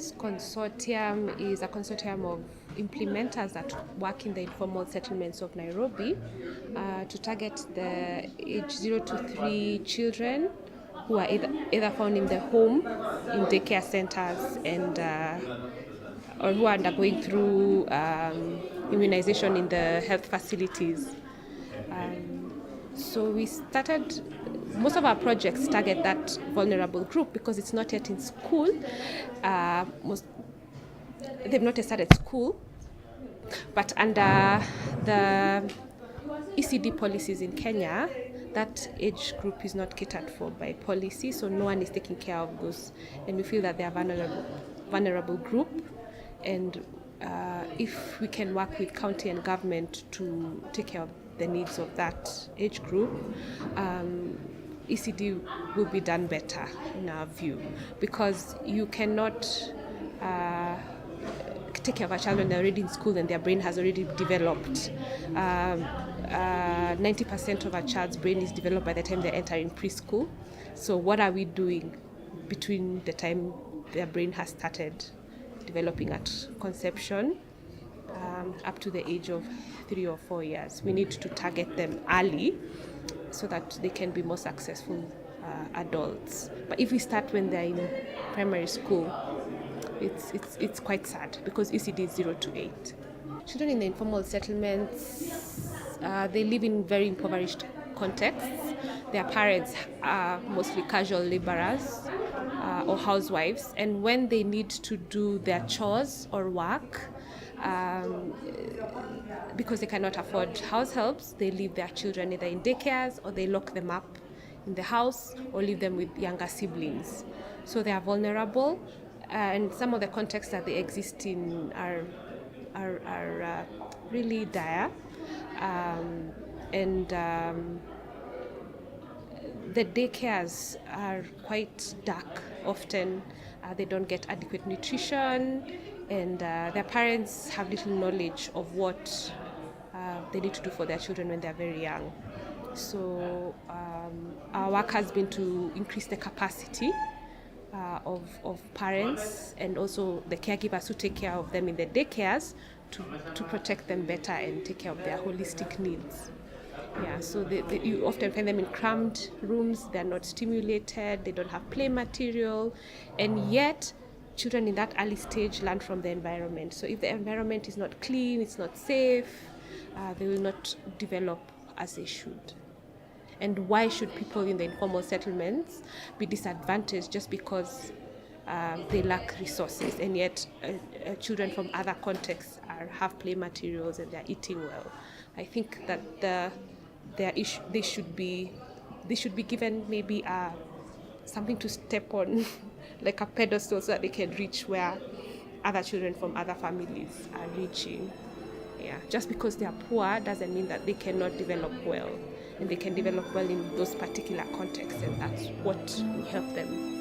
Partners consortium is a consortium of implementers that work in the informal settlements of Nairobi to target the age 0 to 3 children who are either found in the home, in daycare centers, and or who are undergoing through immunization in the health facilities. So we started, most of our projects target that vulnerable group because it's not yet in school. They've not yet started school, but under the ECDE policies in Kenya, that age group is not catered for by policy, so no one is taking care of those, and we feel that they are vulnerable group, and if we can work with county and government to take care of the needs of that age group, ECD will be done better in our view, because you cannot take care of a child when they're already in school and their brain has already developed. 90% of a child's brain is developed by the time they enter in preschool. So what are we doing between the time their brain has started developing at conception up to the age of 3 or 4 years? We need to target them early so that they can be more successful adults. But if we start when they're in primary school, it's quite sad, because ECD is 0 to 8. Children in the informal settlements, they live in very impoverished contexts. Their parents are mostly casual laborers or housewives, and when they need to do their chores or work, because they cannot afford house helps, they leave their children either in daycares, or they lock them up in the house, or leave them with younger siblings. So they are vulnerable, and some of the contexts that they exist in are really dire, and the daycares are quite dark often. They don't get adequate nutrition, and their parents have little knowledge of what they need to do for their children when they're very young. So our work has been to increase the capacity of parents and also the caregivers who take care of them in the daycares to protect them better and take care of their holistic needs. Yeah, so you often find them in cramped rooms, they're not stimulated, they don't have play material, and yet children in that early stage learn from the environment. So if the environment is not clean, it's not safe, they will not develop as they should. And why should people in the informal settlements be disadvantaged just because they lack resources, and yet children from other contexts have play materials and they're eating well? I think that they should be given maybe something to step on, like a pedestal, so that they can reach where other children from other families are reaching. Yeah, just because they are poor doesn't mean that they cannot develop well, and they can develop well in those particular contexts, and that's what will help them.